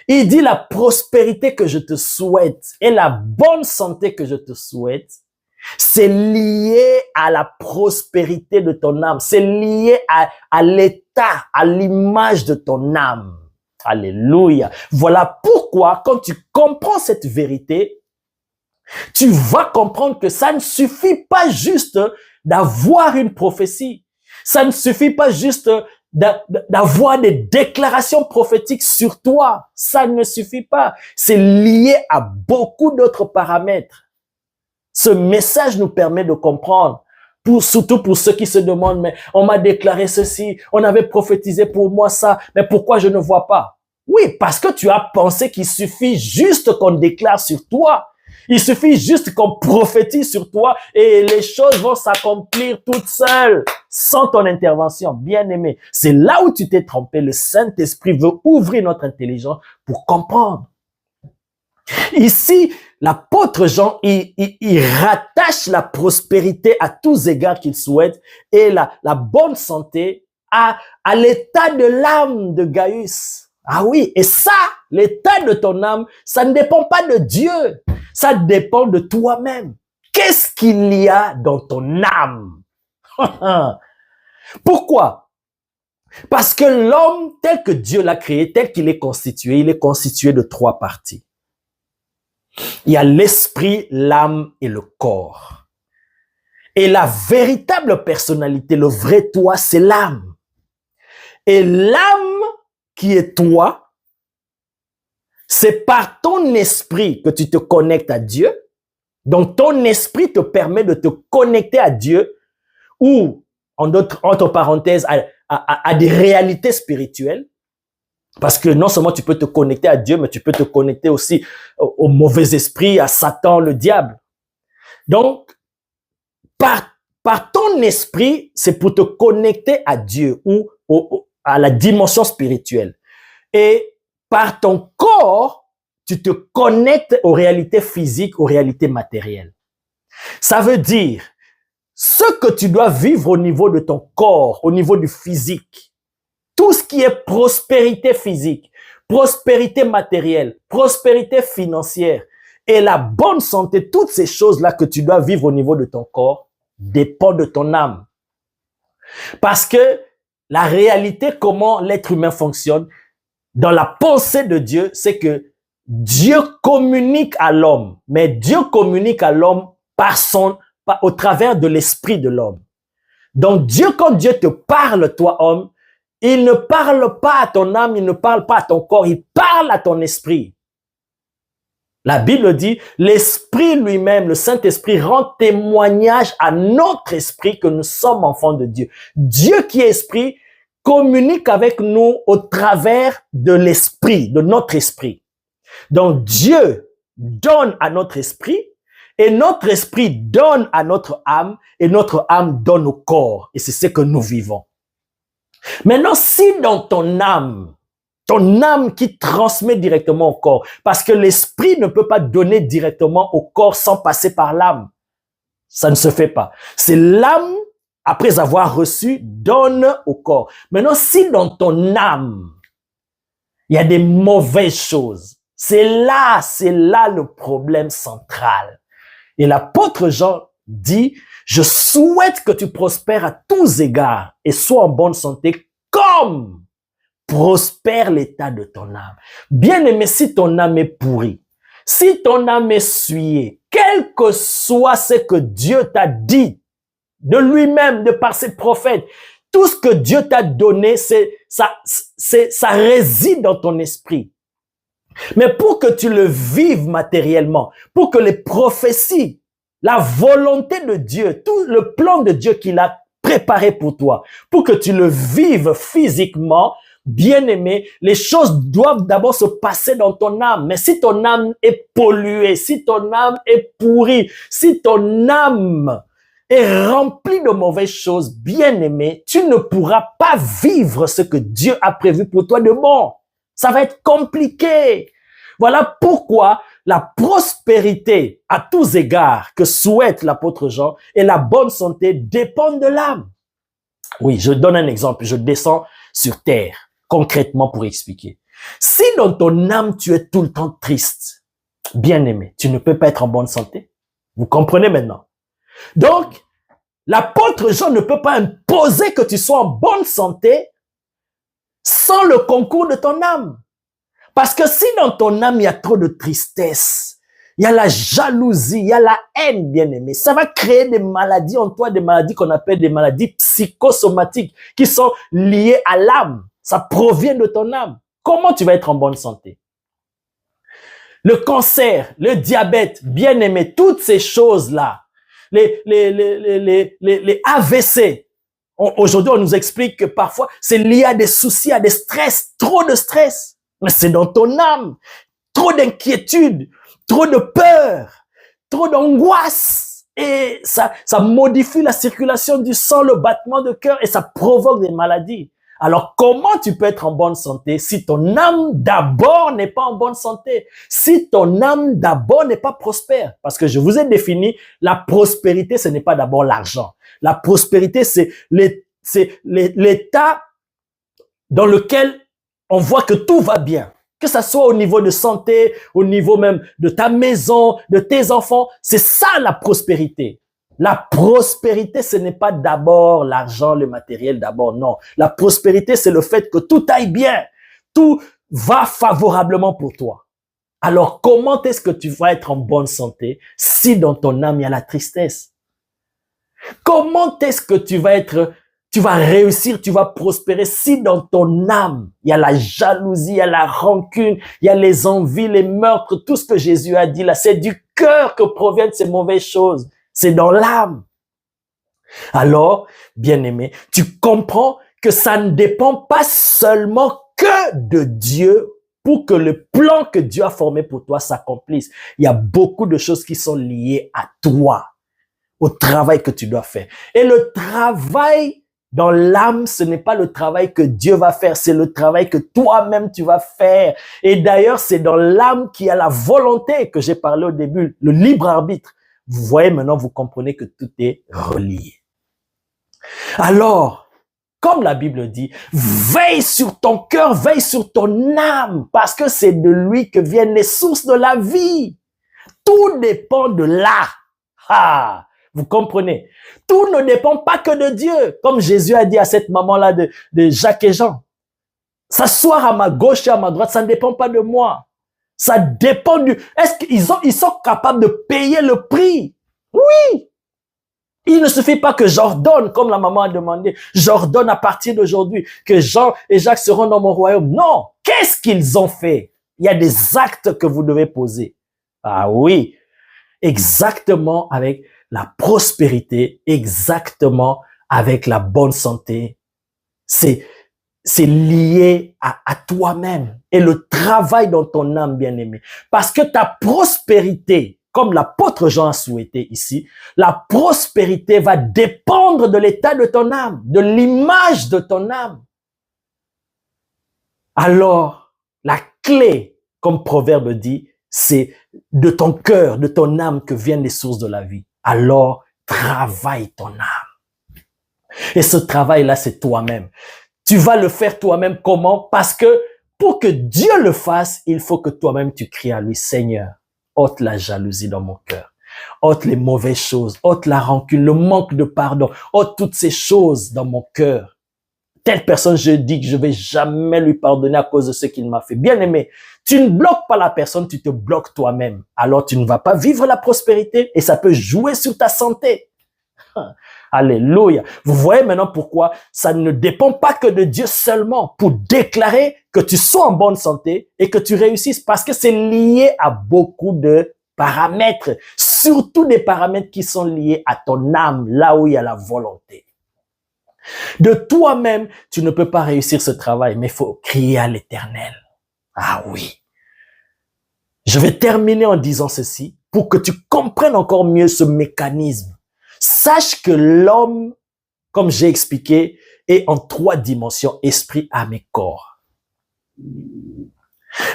Il dit la prospérité que je te souhaite et la bonne santé que je te souhaite, c'est lié à la prospérité de ton âme. C'est lié à l'état, à l'image de ton âme. Alléluia. Voilà pourquoi, quand tu comprends cette vérité, tu vas comprendre que ça ne suffit pas juste d'avoir une prophétie. Ça ne suffit pas juste d'avoir des déclarations prophétiques sur toi. Ça ne suffit pas. C'est lié à beaucoup d'autres paramètres. Ce message nous permet de comprendre, surtout pour ceux qui se demandent, mais on m'a déclaré ceci, on avait prophétisé pour moi ça, mais pourquoi je ne vois pas? Oui, parce que tu as pensé qu'il suffit juste qu'on déclare sur toi. Il suffit juste qu'on prophétise sur toi et les choses vont s'accomplir toutes seules, sans ton intervention. Bien-aimé, c'est là où tu t'es trompé. Le Saint-Esprit veut ouvrir notre intelligence pour comprendre. Ici, l'apôtre Jean, il rattache la prospérité à tous égards qu'il souhaite et la bonne santé à l'état de l'âme de Gaius. Ah oui, et ça, l'état de ton âme, ça ne dépend pas de Dieu, ça dépend de toi-même. Qu'est-ce qu'il y a dans ton âme? Pourquoi? Parce que l'homme, tel que Dieu l'a créé, tel qu'il est constitué, il est constitué de 3 parties. Il y a l'esprit, l'âme et le corps. Et la véritable personnalité, le vrai toi, c'est l'âme. Et l'âme qui est toi, c'est par ton esprit que tu te connectes à Dieu. Donc, ton esprit te permet de te connecter à Dieu ou, entre parenthèses, à des réalités spirituelles. Parce que non seulement tu peux te connecter à Dieu, mais tu peux te connecter aussi au mauvais esprit, à Satan, le diable. Donc, par ton esprit, c'est pour te connecter à Dieu ou à la dimension spirituelle. Et par ton corps, tu te connectes aux réalités physiques, aux réalités matérielles. Ça veut dire, ce que tu dois vivre au niveau de ton corps, au niveau du physique, tout ce qui est prospérité physique, prospérité matérielle, prospérité financière et la bonne santé, toutes ces choses-là que tu dois vivre au niveau de ton corps dépendent de ton âme. Parce que la réalité, comment l'être humain fonctionne, dans la pensée de Dieu, c'est que Dieu communique à l'homme, mais Dieu communique à l'homme au travers de l'esprit de l'homme. Donc Dieu, quand Dieu te parle, toi homme, il ne parle pas à ton âme, il ne parle pas à ton corps, il parle à ton esprit. La Bible dit, l'esprit lui-même, le Saint-Esprit rend témoignage à notre esprit que nous sommes enfants de Dieu. Dieu qui est esprit communique avec nous au travers de l'esprit, de notre esprit. Donc Dieu donne à notre esprit et notre esprit donne à notre âme et notre âme donne au corps. Et c'est ce que nous vivons. Maintenant, si dans ton âme qui transmet directement au corps, parce que l'esprit ne peut pas donner directement au corps sans passer par l'âme. Ça ne se fait pas. C'est l'âme, après avoir reçu, donne au corps. Maintenant, si dans ton âme, il y a des mauvaises choses, c'est là le problème central. Et l'apôtre Jean dit, je souhaite que tu prospères à tous égards et sois en bonne santé comme prospère l'état de ton âme. Bien-aimé, si ton âme est pourrie, si ton âme est souillée, quel que soit ce que Dieu t'a dit de lui-même, de par ses prophètes, tout ce que Dieu t'a donné, ça réside dans ton esprit. Mais pour que tu le vives matériellement, pour que les prophéties, la volonté de Dieu, tout le plan de Dieu qu'il a préparé pour toi, pour que tu le vives physiquement, bien-aimé, les choses doivent d'abord se passer dans ton âme. Mais si ton âme est polluée, si ton âme est pourrie, si ton âme est remplie de mauvaises choses, bien-aimé, tu ne pourras pas vivre ce que Dieu a prévu pour toi de bon. Ça va être compliqué. Voilà pourquoi la prospérité à tous égards que souhaite l'apôtre Jean et la bonne santé dépendent de l'âme. Oui, je donne un exemple. Je descends sur terre concrètement pour expliquer. Si dans ton âme, tu es tout le temps triste, bien-aimé, tu ne peux pas être en bonne santé. Vous comprenez maintenant? Donc, l'apôtre Jean ne peut pas imposer que tu sois en bonne santé sans le concours de ton âme. Parce que si dans ton âme, il y a trop de tristesse, il y a la jalousie, il y a la haine, bien-aimé, ça va créer des maladies en toi, des maladies qu'on appelle des maladies psychosomatiques, qui sont liées à l'âme. Ça provient de ton âme. Comment tu vas être en bonne santé? Le cancer, le diabète, bien-aimé, toutes ces choses-là, les AVC. Aujourd'hui, on nous explique que parfois, c'est lié à des soucis, à des stress, trop de stress. Mais c'est dans ton âme. Trop d'inquiétude, trop de peur, trop d'angoisse. Et ça modifie la circulation du sang, le battement de cœur, et ça provoque des maladies. Alors, comment tu peux être en bonne santé si ton âme d'abord n'est pas en bonne santé? Si ton âme d'abord n'est pas prospère? Parce que je vous ai défini, la prospérité, ce n'est pas d'abord l'argent. La prospérité, c'est l'état dans lequel on voit que tout va bien. Que ça soit au niveau de santé, au niveau même de ta maison, de tes enfants. C'est ça la prospérité. La prospérité, ce n'est pas d'abord l'argent, le matériel d'abord, non. La prospérité, c'est le fait que tout aille bien. Tout va favorablement pour toi. Alors, comment est-ce que tu vas être en bonne santé si dans ton âme, il y a la tristesse? Comment est-ce que tu vas réussir, tu vas prospérer si dans ton âme, il y a la jalousie, il y a la rancune, il y a les envies, les meurtres, tout ce que Jésus a dit là, c'est du cœur que proviennent ces mauvaises choses. C'est dans l'âme. Alors, bien-aimé, tu comprends que ça ne dépend pas seulement que de Dieu pour que le plan que Dieu a formé pour toi s'accomplisse. Il y a beaucoup de choses qui sont liées à toi, au travail que tu dois faire. Et le travail dans l'âme, ce n'est pas le travail que Dieu va faire, c'est le travail que toi-même tu vas faire. Et d'ailleurs, c'est dans l'âme qu'il y a la volonté que j'ai parlé au début, le libre arbitre. Vous voyez maintenant, vous comprenez que tout est relié. Alors, comme la Bible dit, veille sur ton cœur, veille sur ton âme, parce que c'est de lui que viennent les sources de la vie. Tout dépend de là. Ah, vous comprenez? Tout ne dépend pas que de Dieu. Comme Jésus a dit à cette maman-là de Jacques et Jean. S'asseoir à ma gauche et à ma droite, ça ne dépend pas de moi. Ça dépend du... Est-ce qu'ils sont capables de payer le prix? Oui. Il ne suffit pas que j'ordonne, comme la maman a demandé, j'ordonne à partir d'aujourd'hui que Jean et Jacques seront dans mon royaume. Non. Qu'est-ce qu'ils ont fait? Il y a des actes que vous devez poser. Ah oui. Exactement avec la prospérité, exactement avec la bonne santé. C'est lié à toi-même et le travail dans ton âme, bien-aimé. Parce que ta prospérité, comme l'apôtre Jean a souhaité ici, la prospérité va dépendre de l'état de ton âme, de l'image de ton âme. Alors, la clé, comme Proverbe dit, c'est de ton cœur, de ton âme que viennent les sources de la vie. Alors, travaille ton âme. Et ce travail-là, c'est toi-même. Tu vas le faire toi-même comment? Parce que pour que Dieu le fasse, il faut que toi-même tu cries à lui, Seigneur, ôte la jalousie dans mon cœur, ôte les mauvaises choses, ôte la rancune, le manque de pardon, ôte toutes ces choses dans mon cœur. Telle personne, je dis que je vais jamais lui pardonner à cause de ce qu'il m'a fait. Bien aimé, tu ne bloques pas la personne, tu te bloques toi-même. Alors tu ne vas pas vivre la prospérité et ça peut jouer sur ta santé. Alléluia. Vous voyez maintenant pourquoi ça ne dépend pas que de Dieu seulement pour déclarer que tu sois en bonne santé et que tu réussisses parce que c'est lié à beaucoup de paramètres, surtout des paramètres qui sont liés à ton âme, là où il y a la volonté. De toi-même, tu ne peux pas réussir ce travail, mais il faut crier à l'Éternel. Ah oui. Je vais terminer en disant ceci pour que tu comprennes encore mieux ce mécanisme. Sache que l'homme, comme j'ai expliqué, est en 3 dimensions, esprit, âme et corps.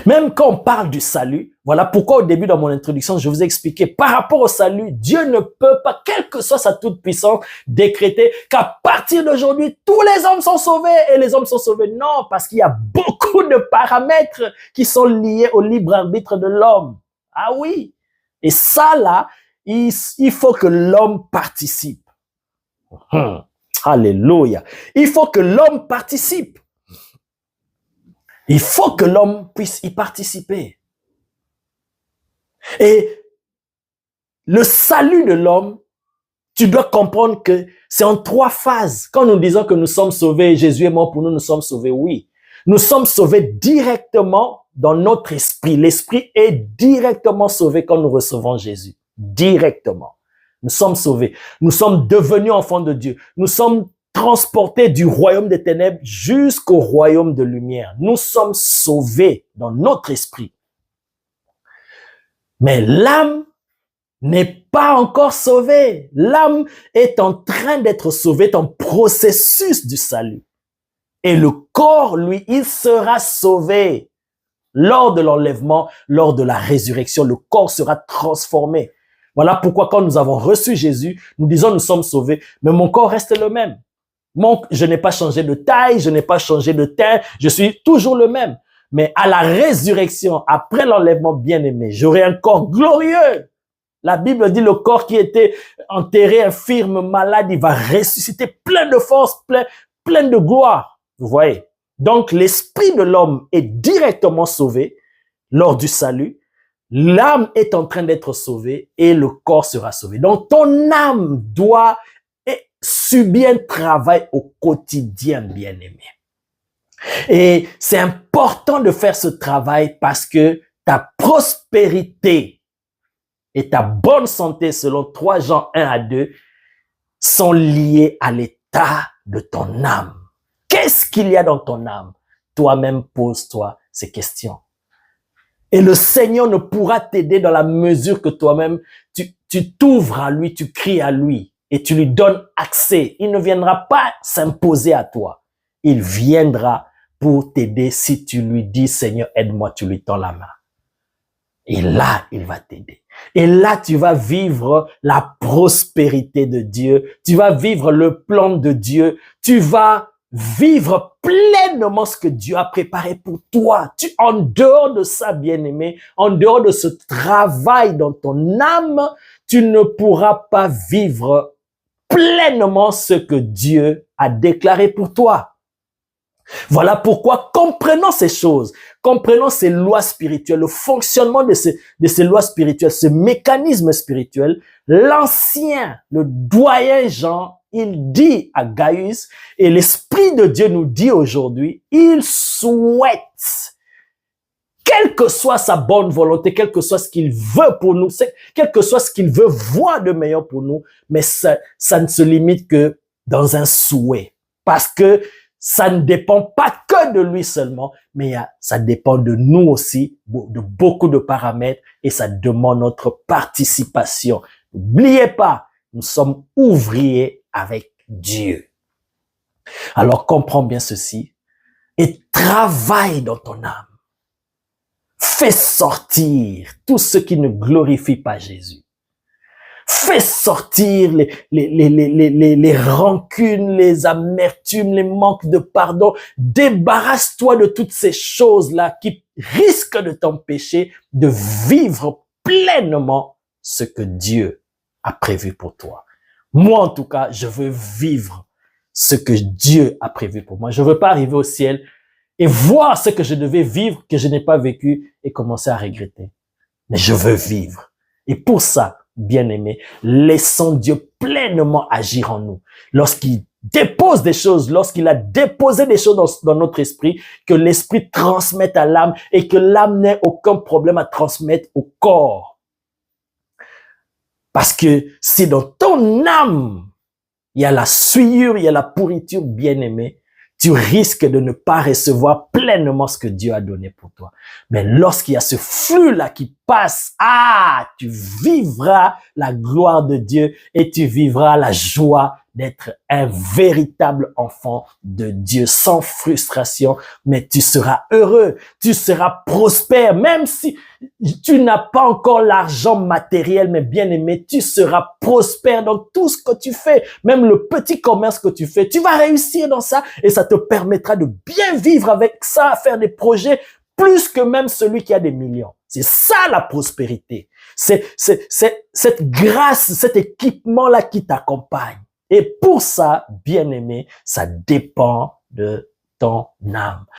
Même quand on parle du salut, voilà pourquoi au début dans mon introduction, je vous ai expliqué, par rapport au salut, Dieu ne peut pas, quelle que soit sa toute-puissance, décréter qu'à partir d'aujourd'hui, tous les hommes sont sauvés et les hommes sont sauvés. Non, parce qu'il y a beaucoup de paramètres qui sont liés au libre arbitre de l'homme. Ah oui. Et ça, là, il faut que l'homme participe. Alléluia. Il faut que l'homme participe. Il faut que l'homme puisse y participer. Et le salut de l'homme, tu dois comprendre que c'est en 3 phases. Quand nous disons que nous sommes sauvés, Jésus est mort pour nous, nous sommes sauvés, oui. Nous sommes sauvés directement dans notre esprit. L'esprit est directement sauvé quand nous recevons Jésus. Directement. Nous sommes sauvés. Nous sommes devenus enfants de Dieu. Nous sommes transportés du royaume des ténèbres jusqu'au royaume de lumière. Nous sommes sauvés dans notre esprit. Mais l'âme n'est pas encore sauvée. L'âme est en train d'être sauvée, est en processus du salut. Et le corps, lui, il sera sauvé. Lors de l'enlèvement, lors de la résurrection, le corps sera transformé. Voilà pourquoi quand nous avons reçu Jésus, nous disons nous sommes sauvés, mais mon corps reste le même. Je n'ai pas changé de taille, je n'ai pas changé de teint, je suis toujours le même. Mais à la résurrection, après l'enlèvement bien-aimé, j'aurai un corps glorieux. La Bible dit le corps qui était enterré, infirme, malade, il va ressusciter plein de force, plein de gloire. Vous voyez? Donc, l'esprit de l'homme est directement sauvé lors du salut. L'âme est en train d'être sauvée et le corps sera sauvé. Donc, ton âme doit subir un travail au quotidien, bien-aimé. Et c'est important de faire ce travail parce que ta prospérité et ta bonne santé, selon 3 Jean 1-2, sont liées à l'état de ton âme. Qu'est-ce qu'il y a dans ton âme? Toi-même, pose-toi ces questions. Et le Seigneur ne pourra t'aider dans la mesure que toi-même, tu t'ouvres à lui, tu cries à lui et tu lui donnes accès. Il ne viendra pas s'imposer à toi. Il viendra pour t'aider si tu lui dis, Seigneur, aide-moi, tu lui tends la main. Et là, il va t'aider. Et là, tu vas vivre la prospérité de Dieu. Tu vas vivre le plan de Dieu. Tu vas vivre pleinement ce que Dieu a préparé pour toi. En dehors de ça, bien-aimé, en dehors de ce travail dans ton âme, tu ne pourras pas vivre pleinement ce que Dieu a déclaré pour toi. Voilà pourquoi, comprenons ces choses, comprenons ces lois spirituelles, le fonctionnement de ces lois spirituelles, ce mécanisme spirituel, l'ancien, le doyen Jean, il dit à Gaius, et l'Esprit de Dieu nous dit aujourd'hui, il souhaite, quelle que soit sa bonne volonté, quel que soit ce qu'il veut pour nous, quel que soit ce qu'il veut voir de meilleur pour nous, mais ça ne se limite que dans un souhait. Parce que ça ne dépend pas que de lui seulement, mais ça dépend de nous aussi, de beaucoup de paramètres, et ça demande notre participation. N'oubliez pas, nous sommes ouvriers avec Dieu. Alors comprends bien ceci et travaille dans ton âme. Fais sortir tout ce qui ne glorifie pas Jésus. Fais sortir les rancunes, les amertumes, les manques de pardon. Débarrasse-toi de toutes ces choses-là qui risquent de t'empêcher de vivre pleinement ce que Dieu a prévu pour toi. Moi, en tout cas, je veux vivre ce que Dieu a prévu pour moi. Je veux pas arriver au ciel et voir ce que je devais vivre, que je n'ai pas vécu et commencer à regretter. Mais je veux vivre. Et pour ça, bien-aimés, laissons Dieu pleinement agir en nous. Lorsqu'il dépose des choses, lorsqu'il a déposé des choses dans notre esprit, que l'esprit transmette à l'âme et que l'âme n'ait aucun problème à transmettre au corps. Parce que si dans ton âme, il y a la souillure, il y a la pourriture, bien-aimé, tu risques de ne pas recevoir pleinement ce que Dieu a donné pour toi. Mais lorsqu'il y a ce flux-là qui passe, tu vivras la gloire de Dieu et tu vivras la joie d'être un véritable enfant de Dieu, sans frustration, mais tu seras heureux, tu seras prospère, même si tu n'as pas encore l'argent matériel, mais bien aimé, tu seras prospère dans tout ce que tu fais, même le petit commerce que tu fais, tu vas réussir dans ça et ça te permettra de bien vivre avec ça, faire des projets plus que même celui qui a des millions. C'est ça la prospérité. C'est cette grâce, cet équipement-là qui t'accompagne. Et pour ça, bien aimé, ça dépend de ton âme.